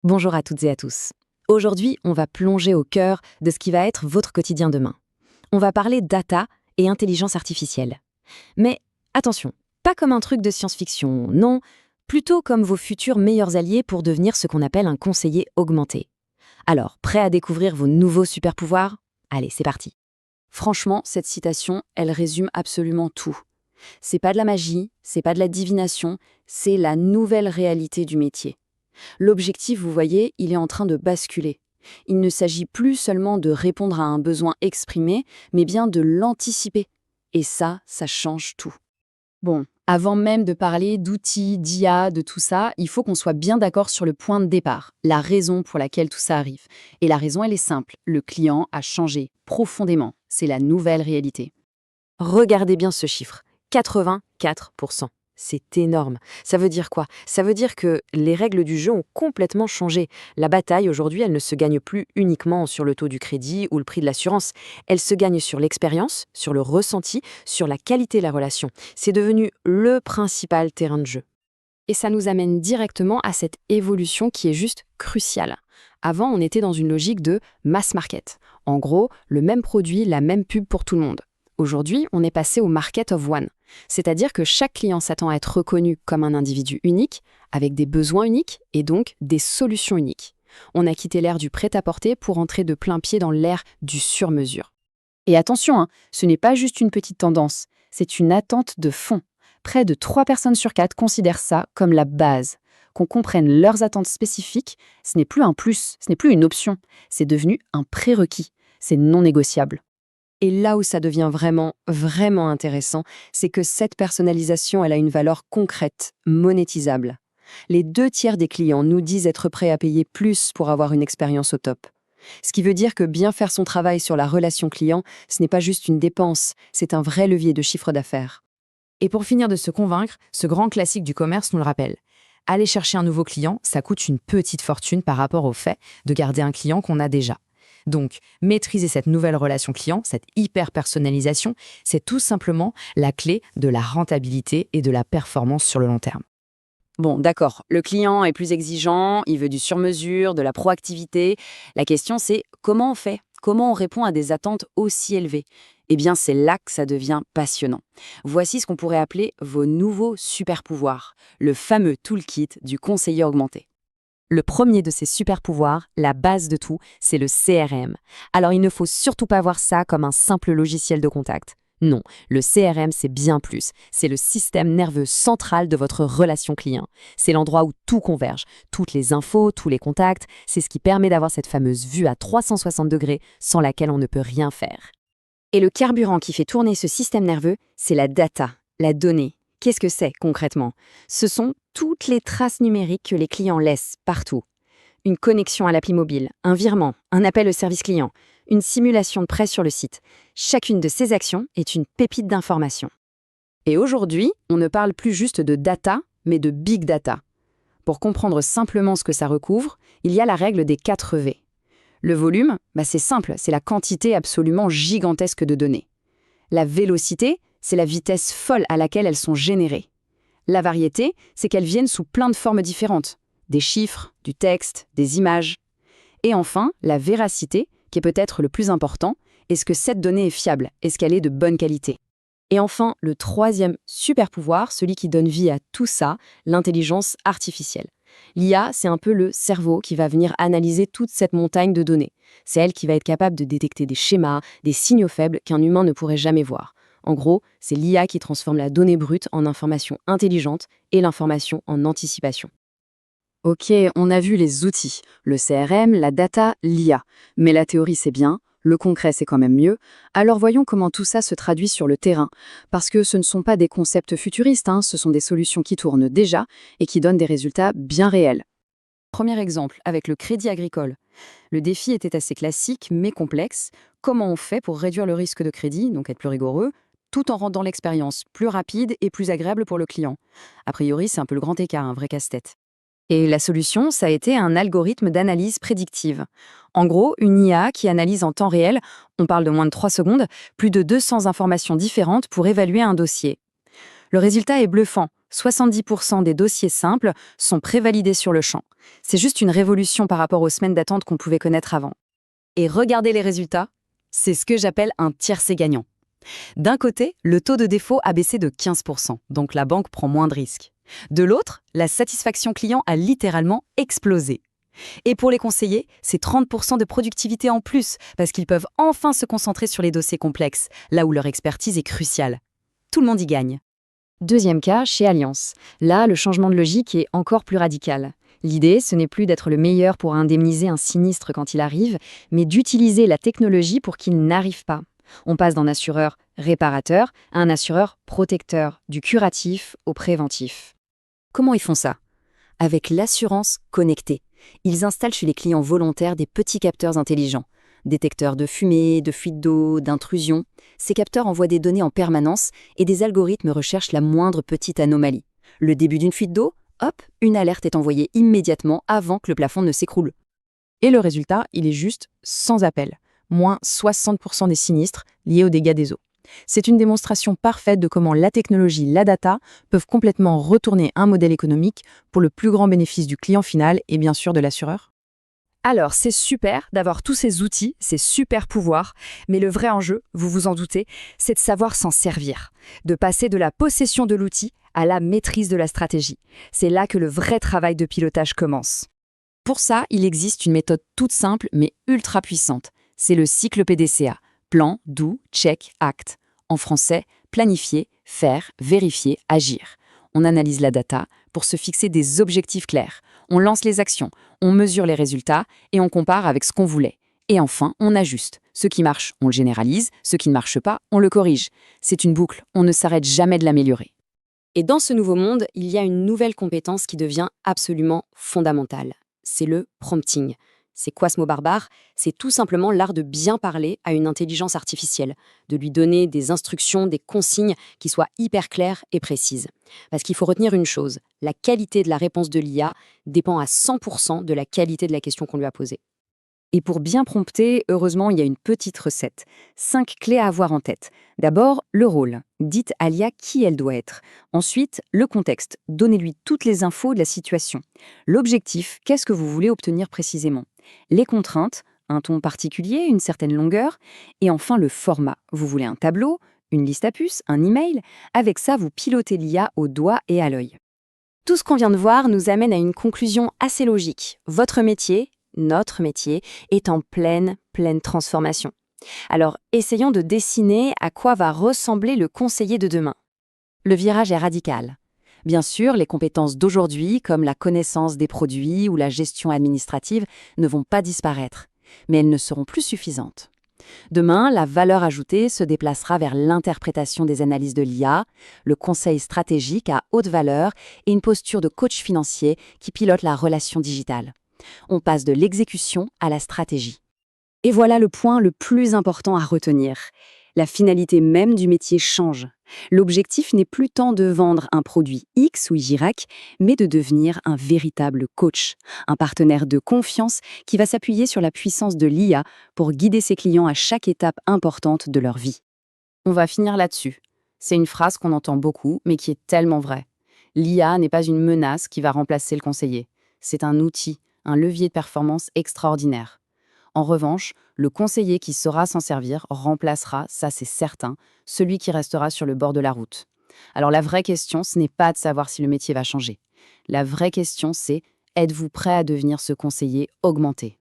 Bonjour à toutes et à tous. Aujourd'hui, on va plonger au cœur de ce qui va être votre quotidien demain. On va parler data et intelligence artificielle. Mais attention, pas comme un truc de science-fiction, non, plutôt comme vos futurs meilleurs alliés pour devenir ce qu'on appelle un conseiller augmenté. Alors, prêt à découvrir vos nouveaux super-pouvoirs? Allez, c'est parti. Franchement, cette citation, elle résume absolument tout. C'est pas de la magie, c'est pas de la divination, c'est la nouvelle réalité du métier. L'objectif, vous voyez, il est en train de basculer. Il ne s'agit plus seulement de répondre à un besoin exprimé, mais bien de l'anticiper. Et ça change tout. Bon, avant même de parler d'outils, d'IA, de tout ça, il faut qu'on soit bien d'accord sur le point de départ, la raison pour laquelle tout ça arrive. Et la raison, elle est simple. Le client a changé profondément. C'est la nouvelle réalité. Regardez bien ce chiffre, 84%. C'est énorme. Ça veut dire quoi? Ça veut dire que les règles du jeu ont complètement changé. La bataille, aujourd'hui, elle ne se gagne plus uniquement sur le taux du crédit ou le prix de l'assurance. Elle se gagne sur l'expérience, sur le ressenti, sur la qualité de la relation. C'est devenu le principal terrain de jeu. Et ça nous amène directement à cette évolution qui est juste cruciale. Avant, on était dans une logique de mass market. En gros, le même produit, la même pub pour tout le monde. Aujourd'hui, on est passé au market of one. C'est-à-dire que chaque client s'attend à être reconnu comme un individu unique, avec des besoins uniques et donc des solutions uniques. On a quitté l'ère du prêt-à-porter pour entrer de plein pied dans l'ère du sur-mesure. Et attention, ce n'est pas juste une petite tendance, c'est une attente de fond. Près de 3 personnes sur 4 considèrent ça comme la base. Qu'on comprenne leurs attentes spécifiques, ce n'est plus un plus, ce n'est plus une option, c'est devenu un prérequis, c'est non négociable. Et là où ça devient vraiment, vraiment intéressant, c'est que cette personnalisation, elle a une valeur concrète, monétisable. Les 2 tiers des clients nous disent être prêts à payer plus pour avoir une expérience au top. Ce qui veut dire que bien faire son travail sur la relation client, ce n'est pas juste une dépense, c'est un vrai levier de chiffre d'affaires. Et pour finir de se convaincre, ce grand classique du commerce nous le rappelle. Aller chercher un nouveau client, ça coûte une petite fortune par rapport au fait de garder un client qu'on a déjà. Donc, maîtriser cette nouvelle relation client, cette hyper-personnalisation, c'est tout simplement la clé de la rentabilité et de la performance sur le long terme. Bon, d'accord, le client est plus exigeant, il veut du sur-mesure, de la proactivité. La question c'est comment on fait? Comment on répond à des attentes aussi élevées? Eh bien, c'est là que ça devient passionnant. Voici ce qu'on pourrait appeler vos nouveaux super-pouvoirs, le fameux toolkit du conseiller augmenté. Le premier de ces super-pouvoirs, la base de tout, c'est le CRM. Alors il ne faut surtout pas voir ça comme un simple logiciel de contact. Non, le CRM, c'est bien plus. C'est le système nerveux central de votre relation client. C'est l'endroit où tout converge, toutes les infos, tous les contacts. C'est ce qui permet d'avoir cette fameuse vue à 360 degrés sans laquelle on ne peut rien faire. Et le carburant qui fait tourner ce système nerveux, c'est la data, la donnée. Qu'est-ce que c'est concrètement? Ce sont toutes les traces numériques que les clients laissent partout. Une connexion à l'appli mobile, un virement, un appel au service client, une simulation de prêt sur le site. Chacune de ces actions est une pépite d'information. Et aujourd'hui, on ne parle plus juste de data, mais de big data. Pour comprendre simplement ce que ça recouvre, il y a la règle des 4 V. Le volume, c'est simple, c'est la quantité absolument gigantesque de données. La vélocité, c'est la vitesse folle à laquelle elles sont générées. La variété, c'est qu'elles viennent sous plein de formes différentes. Des chiffres, du texte, des images. Et enfin, la véracité, qui est peut-être le plus important. Est-ce que cette donnée est fiable? Est-ce qu'elle est de bonne qualité? Et enfin, le 3e super-pouvoir, celui qui donne vie à tout ça, l'intelligence artificielle. L'IA, c'est un peu le cerveau qui va venir analyser toute cette montagne de données. C'est elle qui va être capable de détecter des schémas, des signaux faibles qu'un humain ne pourrait jamais voir. En gros, c'est l'IA qui transforme la donnée brute en information intelligente et l'information en anticipation. Ok, on a vu les outils, le CRM, la data, l'IA. Mais la théorie c'est bien, le concret c'est quand même mieux. Alors voyons comment tout ça se traduit sur le terrain. Parce que ce ne sont pas des concepts futuristes, ce sont des solutions qui tournent déjà et qui donnent des résultats bien réels. Premier exemple, avec le crédit agricole. Le défi était assez classique mais complexe. Comment on fait pour réduire le risque de crédit, donc être plus rigoureux, tout en rendant l'expérience plus rapide et plus agréable pour le client? A priori, c'est un peu le grand écart, un vrai casse-tête. Et la solution, ça a été un algorithme d'analyse prédictive. En gros, une IA qui analyse en temps réel, on parle de moins de 3 secondes, plus de 200 informations différentes pour évaluer un dossier. Le résultat est bluffant. 70% des dossiers simples sont prévalidés sur le champ. C'est juste une révolution par rapport aux semaines d'attente qu'on pouvait connaître avant. Et regardez les résultats, c'est ce que j'appelle un tiercé gagnant. D'un côté, le taux de défaut a baissé de 15%, donc la banque prend moins de risques. De l'autre, la satisfaction client a littéralement explosé. Et pour les conseillers, c'est 30% de productivité en plus, parce qu'ils peuvent enfin se concentrer sur les dossiers complexes, là où leur expertise est cruciale. Tout le monde y gagne. Deuxième cas, chez Allianz. Là, le changement de logique est encore plus radical. L'idée, ce n'est plus d'être le meilleur pour indemniser un sinistre quand il arrive, mais d'utiliser la technologie pour qu'il n'arrive pas. On passe d'un assureur réparateur à un assureur protecteur, du curatif au préventif. Comment ils font ça? Avec l'assurance connectée. Ils installent chez les clients volontaires des petits capteurs intelligents. Détecteurs de fumée, de fuite d'eau, d'intrusion. Ces capteurs envoient des données en permanence et des algorithmes recherchent la moindre petite anomalie. Le début d'une fuite d'eau, hop, une alerte est envoyée immédiatement avant que le plafond ne s'écroule. Et le résultat, il est juste sans appel. Moins 60% des sinistres liés aux dégâts des eaux. C'est une démonstration parfaite de comment la technologie, la data, peuvent complètement retourner un modèle économique pour le plus grand bénéfice du client final et bien sûr de l'assureur. Alors, c'est super d'avoir tous ces outils, ces super pouvoirs, mais le vrai enjeu, vous vous en doutez, c'est de savoir s'en servir, de passer de la possession de l'outil à la maîtrise de la stratégie. C'est là que le vrai travail de pilotage commence. Pour ça, il existe une méthode toute simple mais ultra puissante. C'est le cycle PDCA. Plan, do, check, act. En français, planifier, faire, vérifier, agir. On analyse la data pour se fixer des objectifs clairs. On lance les actions, on mesure les résultats et on compare avec ce qu'on voulait. Et enfin, on ajuste. Ce qui marche, on le généralise. Ce qui ne marche pas, on le corrige. C'est une boucle, on ne s'arrête jamais de l'améliorer. Et dans ce nouveau monde, il y a une nouvelle compétence qui devient absolument fondamentale. C'est le prompting. C'est quoi ce mot barbare? C'est tout simplement l'art de bien parler à une intelligence artificielle, de lui donner des instructions, des consignes qui soient hyper claires et précises. Parce qu'il faut retenir une chose, la qualité de la réponse de l'IA dépend à 100% de la qualité de la question qu'on lui a posée. Et pour bien prompter, heureusement, il y a une petite recette. 5 clés à avoir en tête. D'abord, le rôle. Dites à l'IA qui elle doit être. Ensuite, le contexte. Donnez-lui toutes les infos de la situation. L'objectif, qu'est-ce que vous voulez obtenir précisément? Les contraintes, un ton particulier, une certaine longueur. Et enfin, le format. Vous voulez un tableau, une liste à puces, un email? Avec ça, vous pilotez l'IA au doigt et à l'œil. Tout ce qu'on vient de voir nous amène à une conclusion assez logique. Votre métier, notre métier, est en pleine transformation. Alors, essayons de dessiner à quoi va ressembler le conseiller de demain. Le virage est radical. Bien sûr, les compétences d'aujourd'hui, comme la connaissance des produits ou la gestion administrative, ne vont pas disparaître, mais elles ne seront plus suffisantes. Demain, la valeur ajoutée se déplacera vers l'interprétation des analyses de l'IA, le conseil stratégique à haute valeur et une posture de coach financier qui pilote la relation digitale. On passe de l'exécution à la stratégie. Et voilà le point le plus important à retenir. La finalité même du métier change. L'objectif n'est plus tant de vendre un produit X ou Y, mais de devenir un véritable coach, un partenaire de confiance qui va s'appuyer sur la puissance de l'IA pour guider ses clients à chaque étape importante de leur vie. On va finir là-dessus. C'est une phrase qu'on entend beaucoup, mais qui est tellement vraie. L'IA n'est pas une menace qui va remplacer le conseiller. C'est un outil, un levier de performance extraordinaire. En revanche, le conseiller qui saura s'en servir remplacera, ça c'est certain, celui qui restera sur le bord de la route. Alors la vraie question, ce n'est pas de savoir si le métier va changer. La vraie question, c'est: êtes-vous prêt à devenir ce conseiller augmenté ?